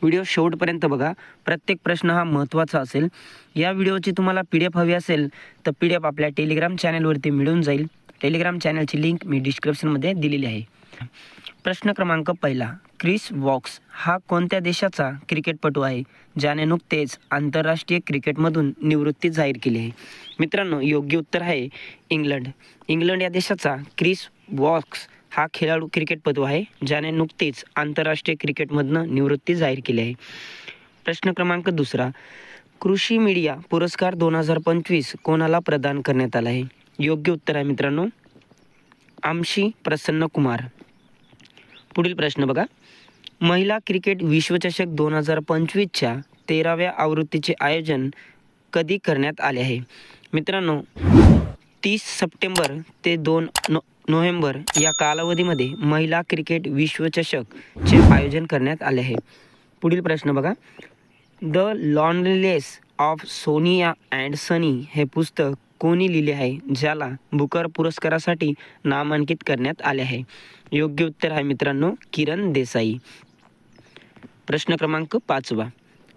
Video शेवटपर्यंत बघा. प्रत्येक प्रश्न हा महत्त्वाचा असेल. या व्हिडिओची तुम्हाला PDF हवी असेल तर PDF आपल्या टेलिग्राम चॅनलवरती मिळून जाईल. टेलिग्राम चॅनलची लिंक मी डिस्क्रिप्शनमध्ये दिलेली आहे. प्रश्न क्रमांक पहिला, क्रिस वॉक्स हा कोणत्या देशाचा क्रिकेटपटू आहे ज्याने नुकतेच आंतरराष्ट्रीय क्रिकेटमधून निवृत्ती जाहीर केली आहे? मित्रांनो, योग्य उत्तर आहे इंग्लंड. इंग्लंड या देशाचा क्रिस वॉक्स हा खेळाडू क्रिकेटपटू आहे ज्याने नुकतीच आंतरराष्ट्रीय क्रिकेटमधून निवृत्ती जाहीर केली आहे. प्रश्न क्रमांक दुसरा, कृषी मीडिया पुरस्कार 2025 कोणाला प्रदान करण्यात आला आहे? योग्य उत्तर आहे मित्रांनो, आमशी प्रसन्न कुमार. पुढील प्रश्न बघा, महिला क्रिकेट विश्वचषक 2025च्या 13व्या आवृत्तीचे आयोजन कधी करण्यात आले आहे? मित्रांनो, 30 सप्टेंबर ते 2 नोव्हेंबर या कालावधीमध्ये महिला क्रिकेट विश्वचषकचे आयोजन करण्यात आले आहे. पुढील प्रश्न बघा, the loneliness of Sonia and Sunny हे पुस्तक कोणी लिहिले आहे ज्याला बुकर पुरस्कारासाठी नामांकित करण्यात आले आहे? योग्य उत्तर आहे मित्रांनो, किरण देसाई. प्रश्न क्रमांक 5,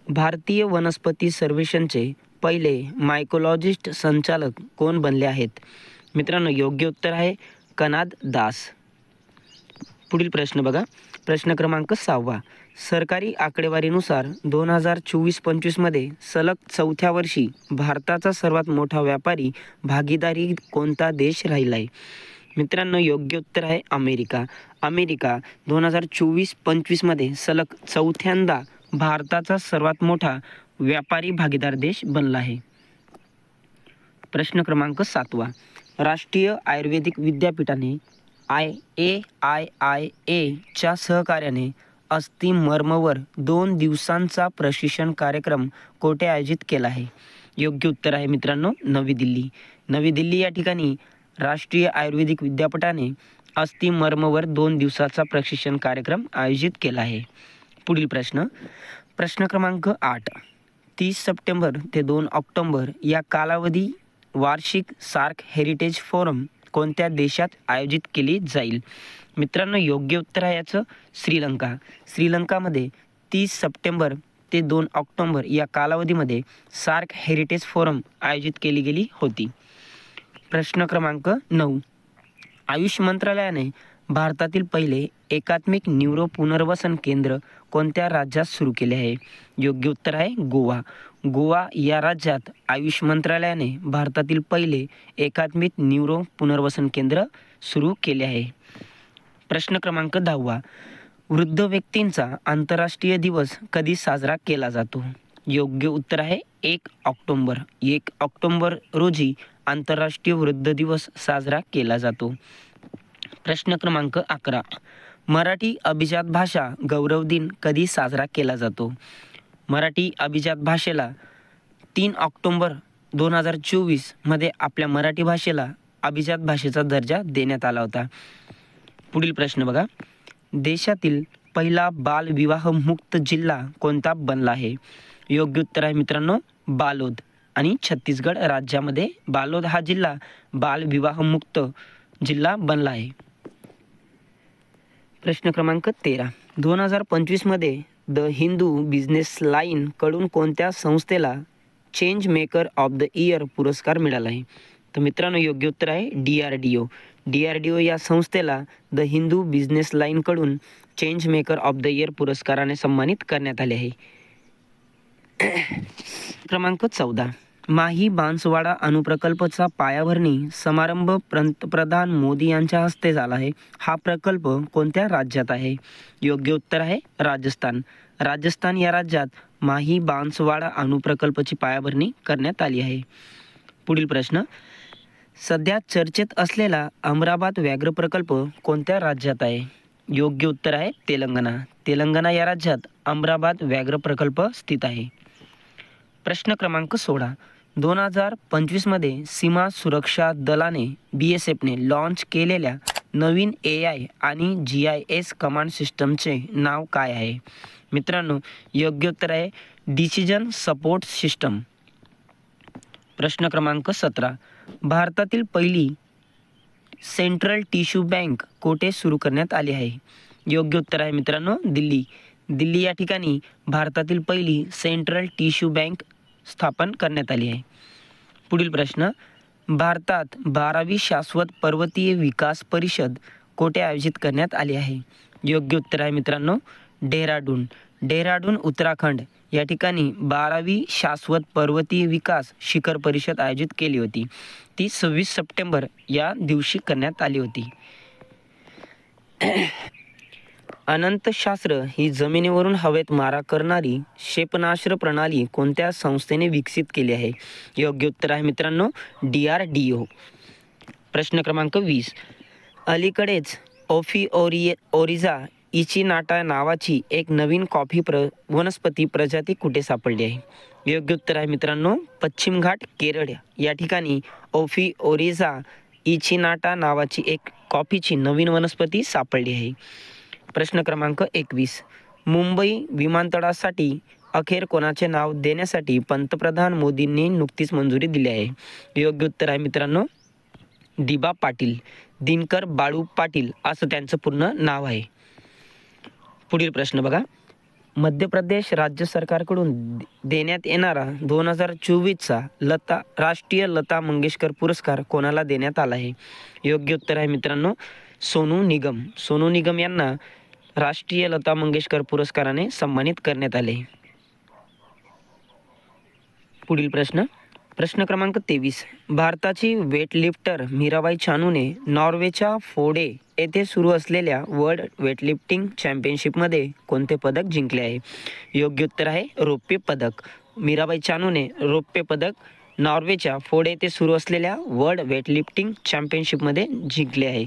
भारतीय वनस्पती सर्वेक्षणचे पहिले मायकोलॉजिस्ट संचालक कोण बनले आहेत? मित्रांनो, योग्य उत्तर आहे कनाद दास. पुढील प्रश्न बघा, प्रश्न क्रमांक 6, सरकारी आकडेवारीनुसार 2024-25 मध्ये सलग चौथ्या वर्षी भारताचा सर्वात मोठा व्यापारी भागीदारी कोणता देश राहिला आहे? मित्रांनो, योग्य उत्तर आहे अमेरिका. अमेरिका 2024-25 मध्ये सलग चौथ्यांदा भारताचा सर्वात मोठा व्यापारी भागीदार देश बनला आहे. प्रश्न क्रमांक 7, राष्ट्रीय आयुर्वेदिक विद्यापीठाने AIIA च्या सहकार्याने अस्थिमर्मवर 2 दिवसांचा प्रशिक्षण कार्यक्रम कोठे आयोजित केला आहे? योग्य उत्तर आहे मित्रांनो, नवी दिल्ली. नवी दिल्ली या ठिकाणी राष्ट्रीय आयुर्वेदिक विद्यापीठाने अस्थिमर्मवर 2 दिवसाचा प्रशिक्षण कार्यक्रम आयोजित केला आहे. पुढील प्रश्न, प्रश्न क्रमांक 8, 30 सप्टेंबर ते 2 ऑक्टोबर या कालावधी वार्षिक सार्क हेरिटेज फोरम कोणत्या देशात आयोजित केली जाईल? मित्रांनो, योग्य उत्तर आहे याचं श्रीलंका. श्रीलंकामध्ये 30 सप्टेंबर ते 2 ऑक्टोबर या कालावधीमध्ये सार्क हेरिटेज फोरम आयोजित केली गेली होती. प्रश्न क्रमांक 9, आयुष मंत्रालयाने भारतातील पहिले एकात्मिक न्यूरो पुनर्वसन केंद्र कोणत्या राज्यात सुरू केले आहे? योग्य उत्तर आहे गोवा. गोवा या राज्यात आयुष मंत्रालयाने भारतातील पहिले एकात्मिक न्यूरो पुनर्वसन केंद्र सुरू केले आहे. प्रश्न क्रमांक 10, वृद्ध व्यक्तींचा आंतरराष्ट्रीय दिवस कधी साजरा केला जातो? योग्य उत्तर आहे 1 ऑक्टोबर. 1 ऑक्टोबर रोजी आंतरराष्ट्रीय वृद्ध दिवस साजरा केला जातो. प्रश्न क्रमांक 11, मराठी अभिजात भाषा गौरव दिन कधी साजरा केला जातो? मराठी अभिजात भाषेला 3 ऑक्टोबर 2024 मध्ये आपल्या मराठी भाषेला अभिजात भाषेचा दर्जा देण्यात आला होता. पुढील प्रश्न बघा, देशातील पहिला बालविवाह मुक्त जिल्हा कोणता बनला आहे? योग्य उत्तर आहे मित्रांनो, बालोद. आणि छत्तीसगड राज्यामध्ये बालोद हा जिल्हा बालविवाह मुक्त जिल्हा बनला आहे. प्रश्न क्रमांक 13, 2025 मध्ये द हिंदू बिझनेस लाईन कडून कोणत्या संस्थेला change maker of the year पुरस्कार मिळाला आहे? तर मित्रांनो, योग्य उत्तर आहे DRDO. DRDO या संस्थेला द हिंदू बिझनेस लाईन कडून change maker of the year पुरस्काराने सन्मानित करण्यात आले आहे. क्रमांक 14, माही बांसवाडा अणुप्रकल्पचा पायाभरणी समारंभ पंतप्रधान मोदी यांच्या हस्ते झाला आहे. हा प्रकल्प कोणत्या राज्यात आहे? योग्य उत्तर आहे राजस्थान. राजस्थान या राज्यात माही बांसवाडा अणुप्रकल्पाची पायाभरणी करण्यात आली आहे. पुढील प्रश्न, सध्या चर्चेत असलेला अमराबाद व्याघ्र प्रकल्प कोणत्या राज्यात आहे? योग्य उत्तर आहे तेलंगणा. तेलंगणा या राज्यात अमराबाद व्याघ्र प्रकल्प स्थित आहे. प्रश्न क्रमांक 16, 2025 मध्ये सीमा सुरक्षा दलाने BSFने लॉन्च केलेल्या नवीन AI आणि GIS कमांड सिस्टमचे नाव काय आहे? मित्रांनो, योग्य उत्तर आहे डिसिजन सपोर्ट सिस्टम. प्रश्न क्रमांक 17, भारतातील पहिली सेंट्रल टिश्यू बँक कोठे सुरू करण्यात आली आहे? योग्य उत्तर आहे मित्रांनो दिल्ली. दिल्ली या ठिकाणी भारतातील पहिली सेंट्रल टिश्यू बँक स्थापन करण्यात आली आहे. पुढील प्रश्न, भारतात 12वी शाश्वत पर्वतीय विकास परिषद कोठे आयोजित करण्यात आली आहे? योग्य उत्तर आहे मित्रांनो डेहराडून. डेहराडून उत्तराखंड या ठिकाणी 12वी शाश्वत पर्वतीय विकास शिखर परिषद आयोजित केली होती. ती 26 सप्टेंबर या दिवशी करण्यात आली होती. अनंतशास्त्र ही जमिनीवरून हवेत मारा करणारी क्षेपणास्त्र प्रणाली कोणत्या संस्थेने विकसित केली आहे? योग्य उत्तर आहे मित्रांनो DRDO. प्रश्न क्रमांक 20, अलीकडेच ओफिओरिजा इचिनाटा नावाची एक नवीन कॉफी वनस्पती प्रजाती कुठे सापडली आहे? योग्य उत्तर आहे मित्रांनो पश्चिम घाट केरळ या ठिकाणी ओफिओरिजा इचिनाटा नावाची एक कॉफीची नवीन वनस्पती सापडली आहे. प्रश्न क्रमांक 21, मुंबई विमानतळासाठी अखेर कोणाचे नाव देण्यासाठी पंतप्रधान मोदींनी नुकतीच मंजुरी दिली आहे? योग्य उत्तर आहे मित्रांनो दिबा पाटील. दिनकर बाळू पाटील असं त्यांचं पूर्ण नाव आहे. पुढील प्रश्न बघा, मध्य प्रदेश राज्य सरकारकडून देण्यात येणारा 2024चा राष्ट्रीय लता मंगेशकर पुरस्कार कोणाला देण्यात आला आहे? योग्य उत्तर आहे मित्रांनो सोनू निगम. सोनू निगम यांना राष्ट्रीय लता मंगेशकर पुरस्काराने सन्मानित करण्यात आले. पुढील प्रश्न क्रमांक 23, भारताची वेटलिफ्टर मीराबाई चानूने नॉर्वेच्या फोडे येथे सुरू असलेल्या वर्ल्ड वेटलिफ्टिंग चॅम्पियनशिपमध्ये कोणते पदक जिंकले आहे? योग्य उत्तर आहे रौप्य पदक. मीराबाई चानूने रौप्य पदक नॉर्वेच्या फोडे येथे सुरू असलेल्या वर्ल्ड वेटलिफ्टिंग चॅम्पियनशिपमध्ये जिंकले आहे.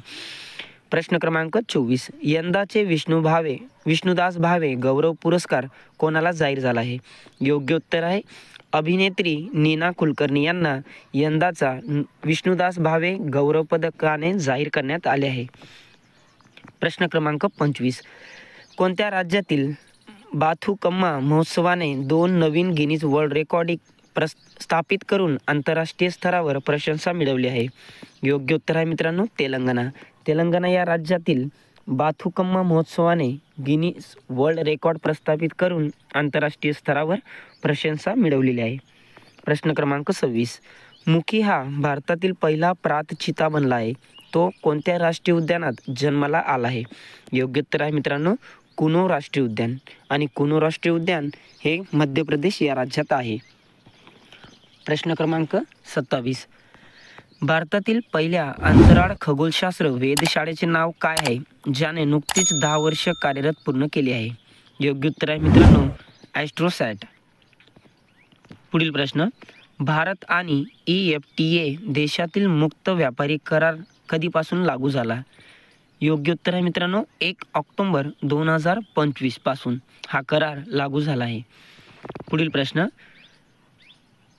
प्रश्न क्रमांक 24, यंदाचे विष्णुदास भावे गौरव पुरस्कार कोणाला जाहीर झाला आहे? योग्य उत्तर आहे अभिनेत्री नीना कुलकर्णी यांना यंदाचा विष्णुदास भावे गौरव पदकाने जाहीर करण्यात आले आहे. प्रश्न क्रमांक 25, कोणत्या राज्यातील बाथुकम्मा महोत्सवाने 2 नवीन गिनीज वर्ल्ड रेकॉर्ड स्थापित करून आंतरराष्ट्रीय स्तरावर प्रशंसा मिळवली आहे? योग्य उत्तर आहे मित्रांनो तेलंगणा. तेलंगणा या राज्यातील बाथुकम्मा महोत्सवाने गिनीज वर्ल्ड रेकॉर्ड प्रस्थापित करून आंतरराष्ट्रीय स्तरावर प्रशंसा मिळवलेली आहे. प्रश्न क्रमांक 26, मुखी हा भारतातील पहिला प्रातचिता बनला आहे. तो कोणत्या राष्ट्रीय उद्यानात जन्माला आला आहे? योग्य उत्तर आहे मित्रांनो कुनो राष्ट्रीय उद्यान. आणि कुनो राष्ट्रीय उद्यान हे मध्य प्रदेश या राज्यात आहे. प्रश्न क्रमांक 27, भारतातील पहिल्या अंतराळ खगोलशास्त्र वेधशाळेचे नाव काय आहे ज्याने नुकतीच 10 वर्ष कार्यरत पूर्ण केली आहे? योग्य उत्तर आहे मित्रांनो ॲस्ट्रोसॅट. पुढील प्रश्न, भारत आणि EFTA देशातील मुक्त व्यापारी करार कधीपासून लागू झाला? योग्य उत्तर आहे मित्रांनो 1 ऑक्टोबर 2025 पासून हा करार लागू झाला आहे. पुढील प्रश्न,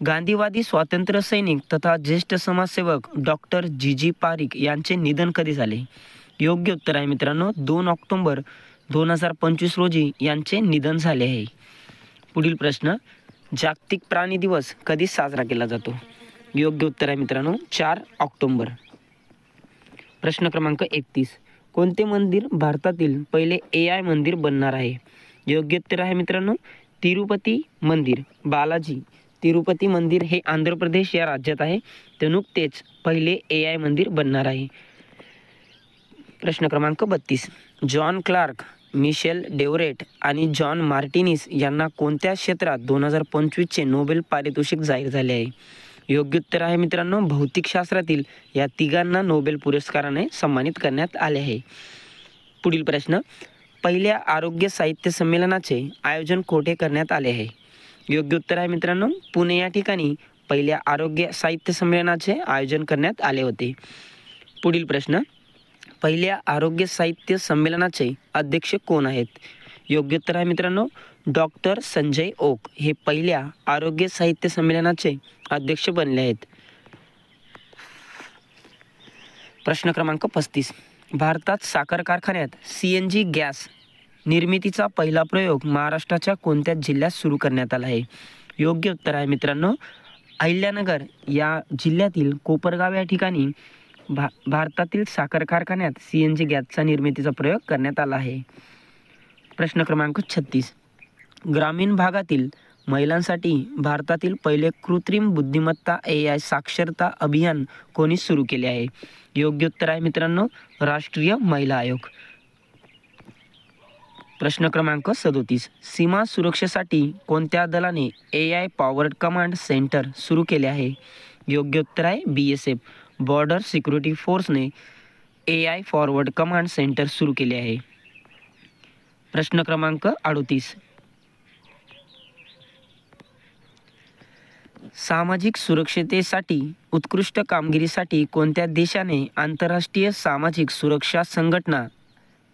गांधीवादी स्वातंत्र्य सैनिक तथा ज्येष्ठ समाजसेवक डॉक्टर जीजी पारिक यांचे निधन कधी झाले? योग्य उत्तर आहे मित्रांनो 2 ऑक्टोबर 2025 रोजी यांचे निधन झाले आहे. पुढील प्रश्न, जागतिक प्राणी दिवस कधी साजरा केला जातो? योग्य उत्तर आहे मित्रांनो 4 ऑक्टोबर. प्रश्न क्रमांक 31, कोणते मंदिर भारतातील पहिले AI मंदिर बनणार आहे? योग्य उत्तर आहे मित्रांनो तिरुपती मंदिर. बालाजी तिरुपती मंदिर हे आंध्र प्रदेश या राज्यात आहे. ते नुकतेच पहिले AI मंदिर बनणार आहे. प्रश्न क्रमांक 32, जॉन क्लार्क, मिशेल डेवरेट आणि जॉन मार्टिनिस यांना कोणत्या क्षेत्रात 2025चे नोबेल पारितोषिक जाहीर झाले आहे? योग्य उत्तर आहे मित्रांनो भौतिकशास्त्रातील या तिघांना नोबेल पुरस्काराने सन्मानित करण्यात आले आहे. पुढील प्रश्न, पहिल्या आरोग्य साहित्य संमेलनाचे आयोजन कोठे करण्यात आले आहे? योग्य उत्तर आहे मित्रांनो पुणे या ठिकाणी पहिल्या आरोग्य साहित्य संमेलनाचे आयोजन करण्यात आले होते. पुढील प्रश्न, पहिल्या आरोग्य साहित्य संमेलनाचे अध्यक्ष कोण आहेत? योग्य उत्तर आहे मित्रांनो डॉक्टर संजय ओक हे पहिल्या आरोग्य साहित्य संमेलनाचे अध्यक्ष बनले आहेत. प्रश्न क्रमांक 35, भारतात साखर कारखान्यात CNG गॅस निर्मितीचा पहिला प्रयोग महाराष्ट्राच्या कोणत्या जिल्ह्यात सुरू करण्यात आला आहे? योग्य उत्तर आहे मित्रांनो अहिल्यानगर या जिल्ह्यातील कोपरगाव या ठिकाणी भारतातील साखर कारखान्यात CNG गॅसचा निर्मितीचा प्रयोग करण्यात आला आहे. प्रश्न क्रमांक 36. ग्रामीण भागातील महिलांसाठी भारतातील पहिले कृत्रिम बुद्धिमत्ता AI साक्षरता अभियान कोणी सुरू केले आहे? योग्य उत्तर आहे मित्रांनो, राष्ट्रीय महिला आयोग. प्रश्न क्रमांक 37. सीमा सुरक्षेसाठी कोणत्या दलाने AI पॉवर्ड कमांड सेंटर सुरू केले आहे? योग्य उत्तर आहे BSF. बॉर्डर सिक्युरिटी फोर्सने AI फॉरवर्ड कमांड सेंटर सुरू केले आहे. प्रश्न क्रमांक 38. सामाजिक सुरक्षिततेसाठी उत्कृष्ट कामगिरीसाठी कोणत्या देशाने आंतरराष्ट्रीय सामाजिक सुरक्षा संघटना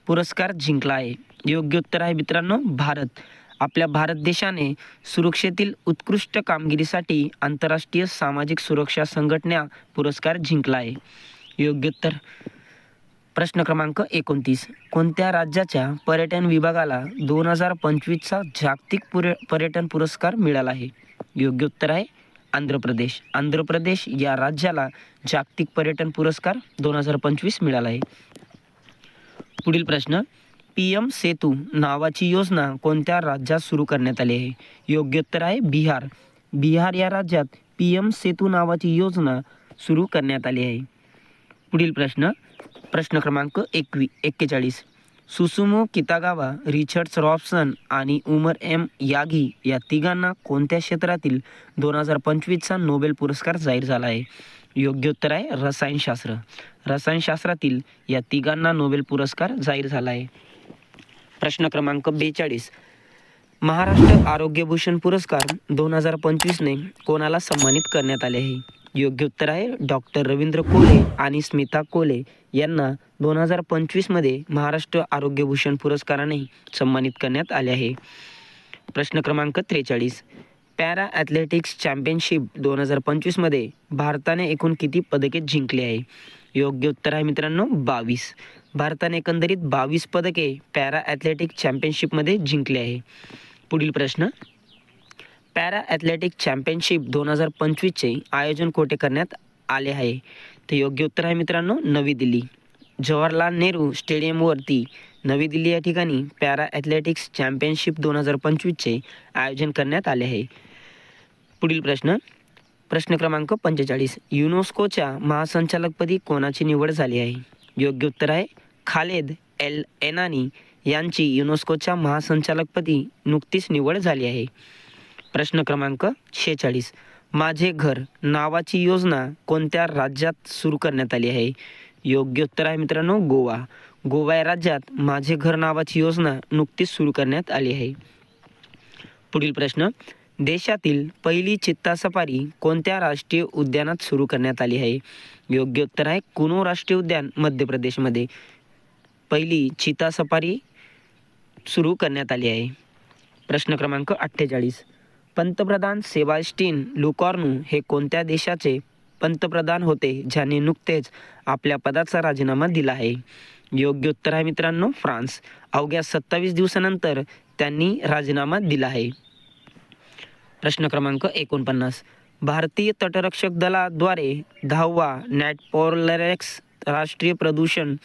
पुरस्कार जिंकला आहे? योग्य उत्तर आहे मित्रांनो, भारत. आपल्या भारत देशाने सुरक्षेतील उत्कृष्ट कामगिरीसाठी आंतरराष्ट्रीय सामाजिक सुरक्षा संघटना पुरस्कार जिंकला आहे. योग्य उत्तर. प्रश्न क्रमांक 29. कोणत्या राज्याच्या पर्यटन विभागाला 2025चा जागतिक पर्यटन पुरस्कार मिळाला आहे? योग्य उत्तर आहे आंध्र प्रदेश. आंध्र प्रदेश या राज्याला जागतिक पर्यटन पुरस्कार 2025 मिळाला आहे. पुढील प्रश्न. PM सेतू नावाची योजना कोणत्या राज्यात सुरू करण्यात आली आहे? योग्य उत्तर आहे बिहार. बिहार या राज्यात PM सेतू नावाची योजना सुरू करण्यात आली आहे. पुढील प्रश्न. प्रश्न क्रमांक 41. सुसुमो कितागावा, रिचर्ड रॉबसन आणि उमर M यागी या तिघांना कोणत्या क्षेत्रातील 2025चा नोबेल पुरस्कार जाहीर झाला आहे? योग्य उत्तर आहे रसायनशास्त्र. रसायनशास्त्रातील या तिघांना नोबेल पुरस्कार जाहीर झाला आहे. प्रश्न क्रमांक 42. महाराष्ट्र आरोग्यभूषण पुरस्कार 2025ने कोणाला सन्मानित करण्यात आले आहे? योग्य उत्तर आहे डॉक्टर रवींद्र कोले आणि स्मिता कोले यांना 2025मध्ये महाराष्ट्र आरोग्यभूषण पुरस्काराने सन्मानित करण्यात आले आहे. प्रश्न क्रमांक 43. पॅरा ॲथलेटिक्स चॅम्पियनशिप 2025मध्ये भारताने एकूण किती पदके जिंकली आहे? योग्य उत्तर आहे मित्रांनो 22. भारताने एकंदरीत 22 पदके पॅरा ॲथलेटिक्स चॅम्पियनशिपमध्ये जिंकली आहे. पुढील प्रश्न. पॅरा ॲथलेटिक्स चॅम्पियनशिप 2025चे आयोजन कोठे करण्यात आले आहे? तर योग्य उत्तर आहे मित्रांनो नवी दिल्ली. जवाहरलाल नेहरू स्टेडियमवरती नवी दिल्ली या ठिकाणी पॅरा ॲथलेटिक्स चॅम्पियनशिप 2025चे आयोजन करण्यात आले आहे. पुढील प्रश्न. प्रश्न क्रमांक 45. युनेस्कोच्या महासंचालकपदी कोणाची निवड झाली आहे? योग्य उत्तर आहे खालेद एल एनानी यांची युनेस्कोच्या महासंचालकपदी नुकतीच निवड झाली आहे. प्रश्न क्रमांक 46. माझे घर नावाची योजना कोणत्या राज्यात सुरू करण्यात आली आहे? योग्य उत्तर आहे मित्रांनो गोवा. गोवा या राज्यात माझे घर नावाची योजना नुकतीच सुरू करण्यात आली आहे. पुढील प्रश्न. देशातील पहिली चित्ता सफारी कोणत्या राष्ट्रीय उद्यानात सुरू करण्यात आली आहे? योग्य उत्तर आहे कुनो राष्ट्रीय उद्यान मध्य प्रदेशमध्ये पहिली चित्ता सफारी सुरू करण्यात आली आहे. प्रश्न क्रमांक 48. पंतप्रधान सेबास्टियन लुकॉर्नो हे कोणत्या देशाचे पंतप्रधान होते ज्याने नुकतेच आपल्या पदाचा राजीनामा दिला आहे? योग्य उत्तर आहे मित्रांनो फ्रान्स. अवघ्या 27 दिवसानंतर त्यांनी राजीनामा दिला आहे. प्रश्न क्रमांक 49. भारतीय तटरक्षक दलाद्वारे 10वा नॅटपोलरेक्स राष्ट्रीय प्रदूषण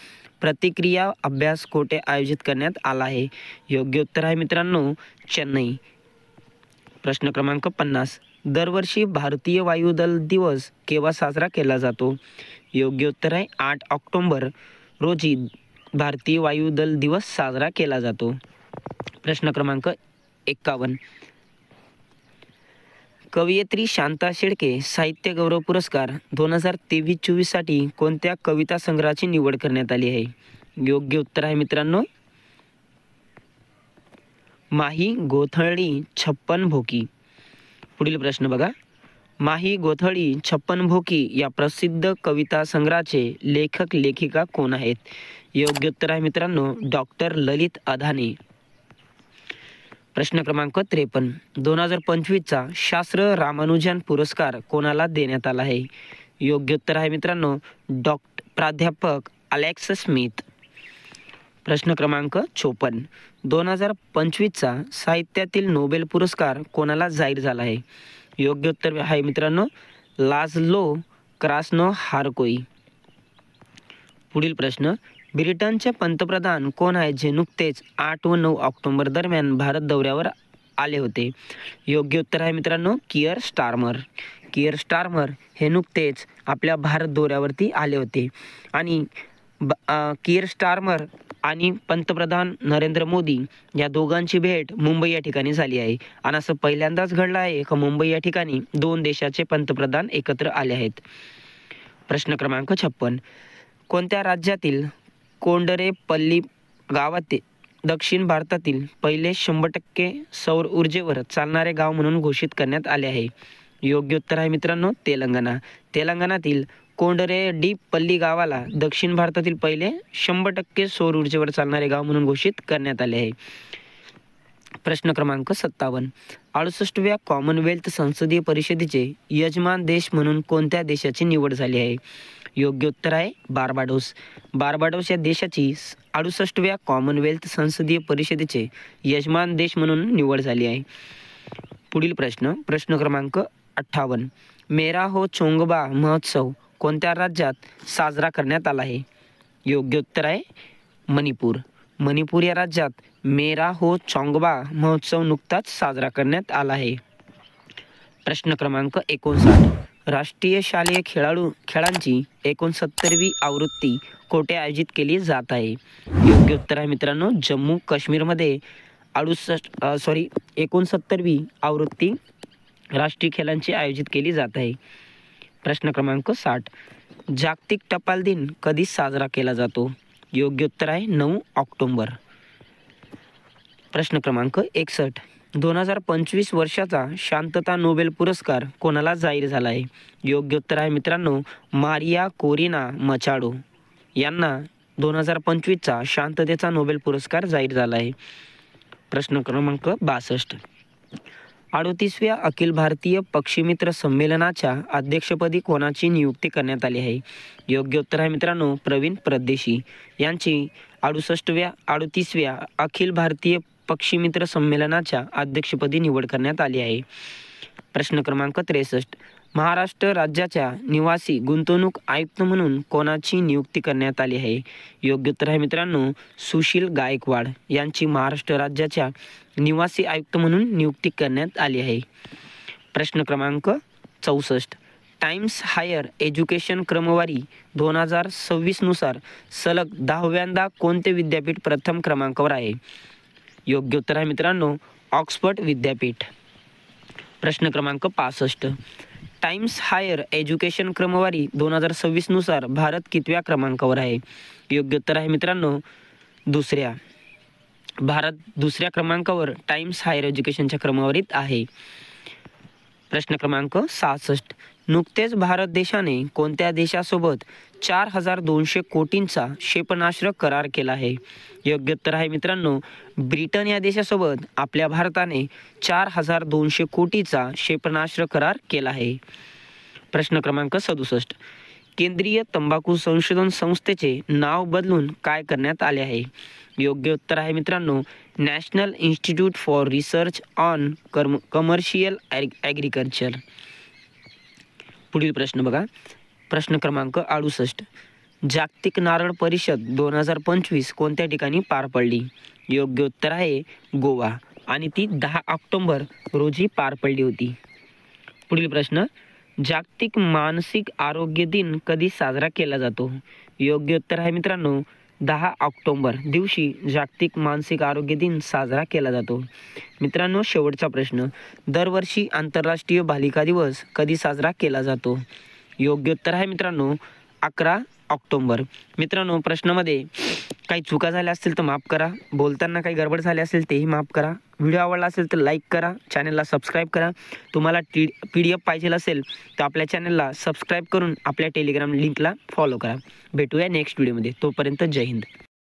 प्रतिक्रिया अभ्यास कोठे आयोजित करण्यात आला आहे? योग्य उत्तर आहे मित्रांनो चेन्नई. प्रश्न क्रमांक 50. दरवर्षी भारतीय वायुदल दिवस केव्हा साजरा केला जातो? योग्य उत्तर आहे 8 ऑक्टोबर रोजी भारतीय वायुदल दिवस साजरा केला जातो. प्रश्न क्रमांक 51. कवयित्री शांता शेळके साहित्य गौरव पुरस्कार 2023-24 साठी कोणत्या कविता संग्रहाची निवड करण्यात आली आहे? योग्य उत्तर आहे मित्रांनो माही गोथळी 56 भोकी. पुढील प्रश्न बघा. माही गोथळी 56 भोकी या प्रसिद्ध कविता संग्रहाचे लेखक लेखिका कोण आहेत? योग्य उत्तर आहे मित्रांनो डॉक्टर ललित अधाने. प्रश्न क्रमांक 53. 2025चा शास्त्र रामानुजन पुरस्कार कोणाला देण्यात आला आहे? योग्य उत्तर आहे मित्रांनो प्राध्यापक अलेक्स स्मिथ. प्रश्न क्रमांक 54. 2025चा साहित्यातील नोबेल पुरस्कार कोणाला जाहीर झाला आहे? योग्य उत्तर आहे मित्रांनो लाझलो क्रास्नोहार्कोई. पुढील प्रश्न. ब्रिटनचे पंतप्रधान कोण आहेत जे नुकतेच 8 व 9 ऑक्टोबर दरम्यान भारत दौऱ्यावर आले होते? योग्य उत्तर आहे मित्रांनो कियर स्टारमर. कियर स्टारमर हे नुकतेच आपल्या भारत दौऱ्यावरती आले होते आणि कियर स्टारमर आणि पंतप्रधान नरेंद्र मोदी या दोघांची भेट मुंबई या ठिकाणी झाली आहे आणि असं पहिल्यांदाच घडलं आहे की मुंबई या ठिकाणी दोन देशाचे पंतप्रधान एकत्र आले आहेत. प्रश्न क्रमांक 56. कोणत्या राज्यातील कोंडरेपल्ली गावात दक्षिण भारतातील पहिले 100% सौर ऊर्जेवर चालणारे गाव म्हणून घोषित करण्यात आले आहे? योग्य उत्तर आहे मित्रांनो तेलंगणा. तेलंगणातील कोंडरेडीपल्ली गावाला दक्षिण भारतातील पहिले 100% सौर ऊर्जेवर चालणारे गाव म्हणून घोषित करण्यात आले आहे. प्रश्न क्रमांक 57. 68व्या कॉमनवेल्थ संसदीय परिषदेचे यजमान देश म्हणून कोणत्या देशाची निवड झाली आहे? योग्य उत्तर आहे बार्बाडोस. बार्बाडोस या देशाची 68व्या कॉमनवेल्थ संसदीय परिषदेचे यजमान देश म्हणून निवड झाली आहे. पुढील प्रश्न क्रमांक 58. मेरा हो चोंगबा महोत्सव कोणत्या राज्यात साजरा करण्यात आला आहे? योग्य उत्तर आहे मणिपूर. मणिपूर या राज्यात मेरा हो चोंगबा महोत्सव नुकताच साजरा करण्यात आला आहे. प्रश्न क्रमांक 59. राष्ट्रीय शालेय खेळांची 69वी आवृत्ती कोठे आयोजित केली जात आहे? योग्य उत्तर आहे मित्रांनो जम्मू काश्मीरमध्ये 69वी आवृत्ती राष्ट्रीय खेळांची आयोजित केली जात आहे. प्रश्न क्रमांक 60. जागतिक टपाल दिन कधी साजरा केला जातो? योग्य उत्तर आहे 9 ऑक्टोबर. प्रश्न क्रमांक 61. 2025 वर्षाचा शांतता नोबेल पुरस्कार कोणाला जाहीर झाला आहे? योग्य उत्तर आहे मित्रांनो मारिया कोरिना मचाडो यांना 2025चा शांततेचा नोबेल पुरस्कार जाहीर झाला आहे. प्रश्न क्रमांक 62. 38व्या अखिल भारतीय पक्षीमित्र संमेलनाच्या अध्यक्षपदी कोणाची नियुक्ती करण्यात आली आहे? योग्य उत्तर आहे मित्रांनो प्रवीण परदेशी यांची 38व्या अखिल भारतीय पक्षीमित्र संमेलनाच्या अध्यक्षपदी निवड करण्यात आली आहे. प्रश्न क्रमांक 63. महाराष्ट्र राज्याच्या निवासी गुंतवणूक आयुक्त म्हणून कोणाची नियुक्ती करण्यात आली आहे? योग्य उत्तर आहे मित्रांनो सुशील गायकवाड यांची महाराष्ट्र राज्याच्या निवासी आयुक्त म्हणून नियुक्ती करण्यात आली आहे. प्रश्न क्रमांक 64. टाइम्स हायर एज्युकेशन क्रमवारी 2026 नुसार सलग 10व्यांदा कोणते विद्यापीठ प्रथम क्रमांकावर आहे? योग्य उत्तर आहे मित्रांनो ऑक्सफर्ड विद्यापीठ. प्रश्न क्रमांक 65. टाइम्स हायर एज्युकेशन क्रमवारी 2026 नुसार भारत कितव्या क्रमांकावर आहे? योग्य उत्तर आहे मित्रांनो दुसऱ्या. भारत दुसऱ्या क्रमांकावर टाइम्स हायर एज्युकेशनच्या क्रमवारीत आहे. प्रश्न क्रमांक 66. नुकतेच भारत देशाने कोणत्या देशासोबत 4200 कोटींचा क्षेपणास्त्र करार केला आहे? योग्य उत्तर आहे मित्रांनो ब्रिटन या देशासोबत आपल्या भारताने 4200 कोटीचा क्षेपणास्त्र करार केला आहे. प्रश्न क्रमांक 67. केंद्रीय तंबाखू संशोधन संस्थेचे नाव बदलून काय करण्यात आले आहे? योग्य उत्तर आहे मित्रांनो national institute for research on commercial agriculture. पुढील प्रश्न बघा. प्रश्न क्रमांक 68. जागतिक नारळ परिषद 2025 कोणत्या ठिकाणी पार पडली? योग्य उत्तर आहे गोवा आणि ती 10 ऑक्टोबर रोजी पार पडली होती. पुढील प्रश्न. जागतिक मानसिक आरोग्य दिन कधी साजरा केला जातो? योग्य उत्तर आहे मित्रांनो 10 ऑक्टोबर दिवशी जागतिक मानसिक आरोग्य दिन साजरा केला जातो. मित्रांनो शेवटचा प्रश्न. दरवर्षी आंतरराष्ट्रीय बालिका दिवस कधी साजरा केला जातो? योग्य उत्तर आहे मित्रांनो 11 ऑक्टोबर. मित्रांनो प्रश्नामध्ये काही चुका झाल्या असतील तर माफ करा. बोलताना काही गडबड झाली असेल तेही माफ करा. व्हिडिओ आवडला असेल तर लाईक करा. चॅनलला सबस्क्राईब करा. तुम्हाला PDF पाहिजे असेल तर आपल्या चॅनलला सबस्क्राईब करून आपल्या टेलिग्राम लिंकला फॉलो करा. भेटूया नेक्स्ट व्हिडिओमध्ये. तोपर्यंत जय हिंद.